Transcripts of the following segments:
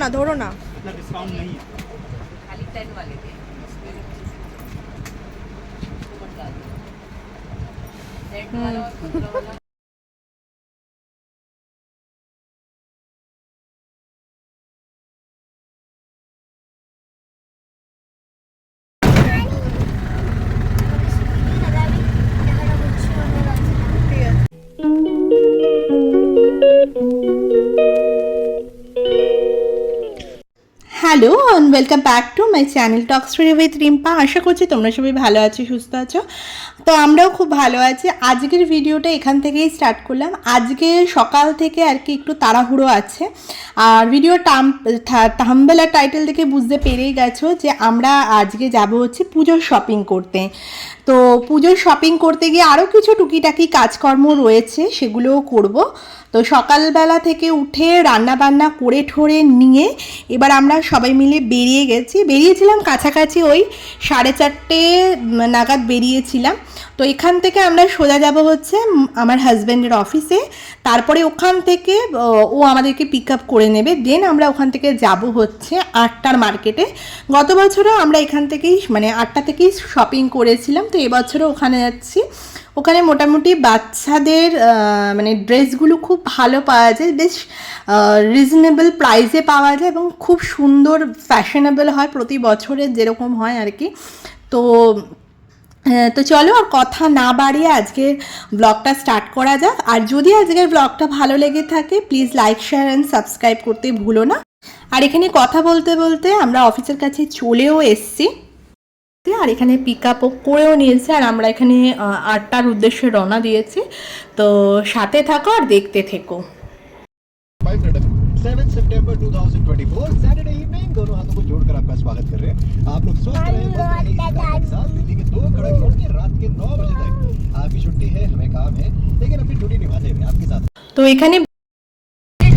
না, ধরো না। इतना डिस्काउंट नहीं है। खाली 10 वाले थे। सेट वाला और 15 वाला। Hello and welcome back to my channel talk story with Rimpa. আশা করছি তোমরা সবাই ভালো আছো, সুস্থ আছো। তো আমরাও খুব ভালো আছি। আজকের ভিডিওটা এখান থেকেই স্টার্ট করলাম। আজকে সকাল থেকে আর কি একটু তাড়াহুড়ো আছে, আর ভিডিও থাম্বনেল আর টাইটেল দেখে বুঝতে পেরেই গেছো যে আমরা আজকে যাব হচ্ছে পুজোর শপিং করতে। তো পুজোর শপিং করতে গিয়ে আরও কিছু টুকিটাকি কাজকর্ম রয়েছে, সেগুলোও করব। তো সকালবেলা থেকে উঠে রান্না বান্না করে ঠোরে নিয়ে এবার আমরা সবাই মিলে বেরিয়েছিলাম কাছাকাছি ওই 4:30 নাগাদ বেরিয়েছিলাম। তো এখান থেকে আমরা সোজা যাব হচ্ছে আমার হাজব্যান্ডের অফিসে, তারপরে ওখান থেকে ও আমাদেরকে পিক আপ করে নেবে, দেন আমরা ওখান থেকে যাব হচ্ছে 8টার মার্কেটে। গত বছরও আমরা এখান থেকেই মানে 8টা থেকেই শপিং করেছিলাম, তো এবছরও ওখানে যাচ্ছি। ওখানে মোটামুটি বাচ্চাদের মানে ড্রেসগুলো খুব ভালো পাওয়া যায়, বেশ রিজনেবল প্রাইসে পাওয়া যায় এবং খুব সুন্দর ফ্যাশনেবল হয়, প্রতি বছরের যেরকম হয় আর কি। তো চলো আর কথা না বাড়িয়ে আজকের ব্লগটা স্টার্ট করা যাক। আর যদি আজকের ব্লগটা ভালো লেগে থাকে please like share and subscribe করতে ভুলো না। আর এখানে কথা বলতে বলতে আমরা অফিসের কাছে চলেও এসছি, আর এখানে পিক আপও করেও নিয়েছে, আর আমরা এখানে 8টার উদ্দেশ্যে রওনা দিয়েছি। তো সাথে থাকো আর দেখতে থেকো। 7 सितंबर 2024 सैटरडे इवनिंग, दोनों हाथों को जोड़कर आपका स्वागत कर रहे हैं। आप लोग स्वस्थ रहें, मस्त रहें इस गाने के साथ। दिल्ली के 2 कड़क रोड के रात के 9 बजे तक आपकी छुट्टी है, हमें काम है, लेकिन अपनी ड्यूटी निभाते हुए आपके साथ। तो এখানে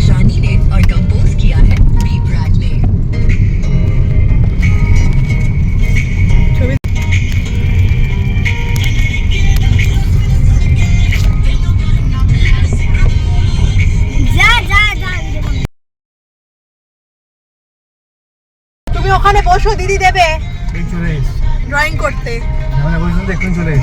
रानी ने और कंपोज किया है बी ब्रैडले। তুমি ওখানে বসো, দিদি দেবে चले ড্রয়িং করতে। हमारे बोल सुन देखो चले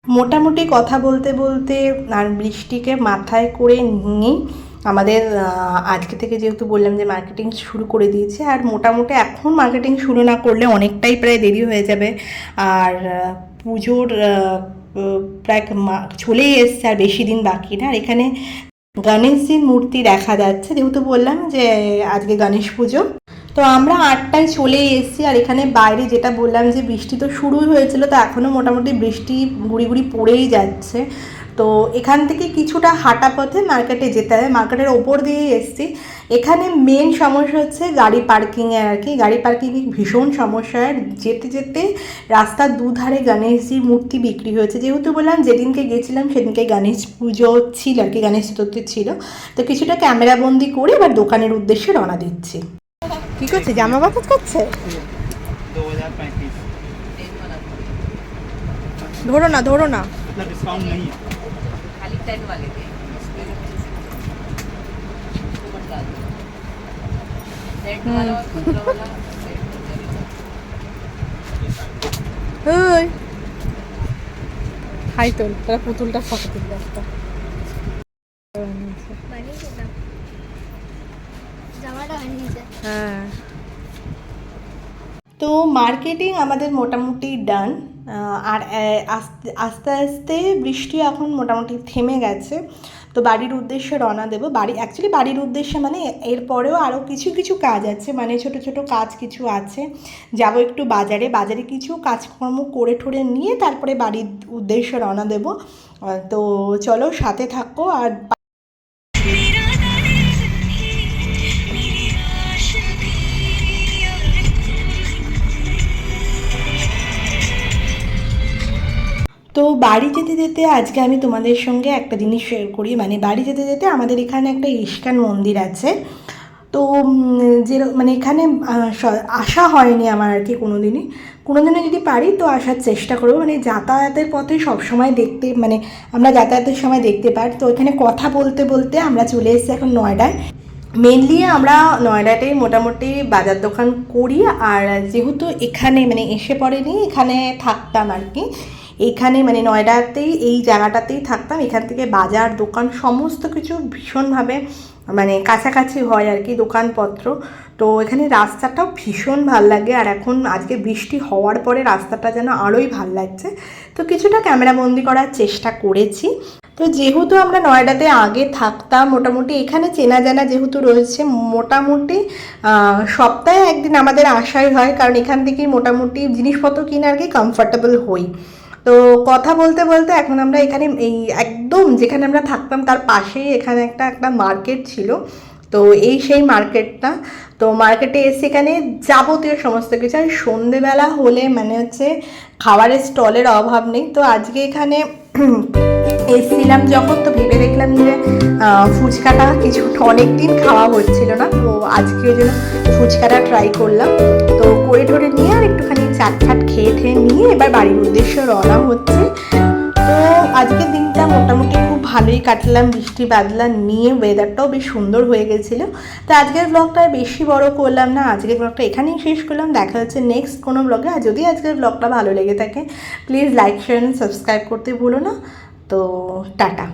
মোটামুটি কথা বলতে বলতে আর বৃষ্টিকে মাথায় করে নিয়েই আমাদের আজকে থেকে যেহেতু বললাম যে মার্কেটিং শুরু করে দিয়েছে, আর মোটামুটি এখন মার্কেটিং শুরু না করলে অনেকটাই প্রায় দেরি হয়ে যাবে। আর পুজোর প্রায় চলেই এসছে, আর বেশি দিন বাকি না। আর এখানে গণেশজির মূর্তি দেখা যাচ্ছে, যেহেতু বললাম যে আজকে গণেশ পুজো। তো আমরা 8টায় চলে এসেছি, আর এখানে বাইরে যেটা বললাম যে বৃষ্টি তো শুরুই হয়েছিল, তো এখনও মোটামুটি বৃষ্টি গুড়ি গুড়ি পড়েই যাচ্ছে। তো এখান থেকে কিছুটা হাঁটা পথে মার্কেটে যেতে হবে, মার্কেটের ওপর দিয়েই এসেছি। এখানে মেন সমস্যা হচ্ছে গাড়ি পার্কিংয়ে আর কি, গাড়ি পার্কিংয়ে ভীষণ সমস্যা। যেতে যেতে রাস্তার দুধারে গণেশজির মূর্তি বিক্রি হয়েছে, যেহেতু বললাম যেদিনকে গেছিলাম সেদিনকে গণেশ পুজো ছিল আর কি, গণেশ চতুর্থী ছিল। তো কিছুটা ক্যামেরাবন্দি করে এবার দোকানের উদ্দেশ্যে রওনা দিচ্ছি। কি করছে, জামা বাকচ করছে? 2035 ধরো না, ধরো না। इतना डिस्काउंट नहीं है। खाली 10 वाले थे। सेट वाला और 15 वाला। ওই হাই তোল, তারা পুতুলটা ফটো তুলবে একটা। হ্যাঁ, তো মার্কেটিং আমাদের মোটামুটি ডান। আর আস্তে আস্তে বৃষ্টি এখন মোটামুটি থেমে গেছে। তো বাড়ির উদ্দেশ্যে রওনা দেবো। অ্যাকচুয়ালি বাড়ির উদ্দেশ্যে মানে এরপরেও আরও কিছু কিছু কাজ আছে, মানে ছোট ছোট কাজ কিছু আছে। যাব একটু বাজারে কিছু কাজকর্ম করে ঠোরে নিয়ে তারপরে বাড়ির উদ্দেশ্যে রওনা দেবো। তো চলো সাথে থাকো। আর তো বাড়ি যেতে যেতে আজকে আমি তোমাদের সঙ্গে একটা জিনিস শেয়ার করি। মানে বাড়ি যেতে যেতে আমাদের এখানে একটা ইস্কন মন্দির আছে। তো যে মানে এখানে আসা হয়নি আমার আর কি কোনোদিনও যদি পারি তো আসার চেষ্টা করবো। মানে যাতায়াতের পথে সবসময় দেখতে, মানে আমরা যাতায়াতের সময় দেখতে পাই। তো এখানে কথা বলতে বলতে আমরা চলে এসেছি এখন নয়ডায়। মেনলি আমরা নয়ডাতেই মোটামুটি বাজার দোকান করি। আর যেহেতু এখানে মানে এসে পড়েনি, এখানে থাকতাম আর কি, এইখানে মানে নয়ডাতেই এই জায়গাটাতেই থাকতাম। এখান থেকে বাজার দোকান সমস্ত কিছু ভীষণভাবে মানে কাছাকাছি হয় আর কি দোকানপত্র। তো এখানে রাস্তাটাও ভীষণ ভাল লাগে। আর এখন আজকে বৃষ্টি হওয়ার পরে রাস্তাটা যেন আরোই ভাল লাগছে। তো কিছুটা ক্যামেরাবন্দি করার চেষ্টা করেছি। তো যেহেতু আমরা নয়ডাতে আগে থাকতাম, মোটামুটি এখানে চেনা জানা যেহেতু রয়েছে, মোটামুটি সপ্তাহে একদিন আমাদের আসাই হয়, কারণ এখান থেকেই মোটামুটি জিনিসপত্র কিনে আর কি কমফর্টেবল হই। তো কথা বলতে বলতে এখন আমরা এখানে এই একদম যেখানে আমরা থাকতাম তার পাশেই এখানে একটা মার্কেট ছিল। তো এই সেই মার্কেটটা। তো মার্কেটে এসে এখানে যাবতীয় সমস্ত কিছু, আর সন্ধেবেলা হলে মানে হচ্ছে খাবারের স্টলের অভাব নেই। তো আজকে এখানে এসেছিলাম যখন, তো ভেবে দেখলাম যে ফুচকাটা অনেক দিন খাওয়া হচ্ছিল না, তো আজকে ওই জন্য ফুচকাটা ট্রাই করলাম। তো করে ঠোরে নিয়ে আর একটুখানি চাটফাট খেয়ে নিয়ে এবার বাড়ির উদ্দেশ্যে রওনা হচ্ছে। তো আজকের দিনটা মোটামুটি খুব ভালোই কাটলাম, বৃষ্টি বাদলা নিয়ে, ওয়েদারটাও বেশ সুন্দর হয়ে গেছিলো। তো আজকের ব্লগটা বেশি বড় করলাম না, আজকের ব্লগটা এখানেই শেষ করলাম। দেখা হচ্ছে নেক্সট কোনো ব্লগে। আর যদি আজকের ব্লগটা ভালো লেগে থাকে প্লিজ লাইক শেয়ার সাবস্ক্রাইব করতে ভুলো না। তো টাটা।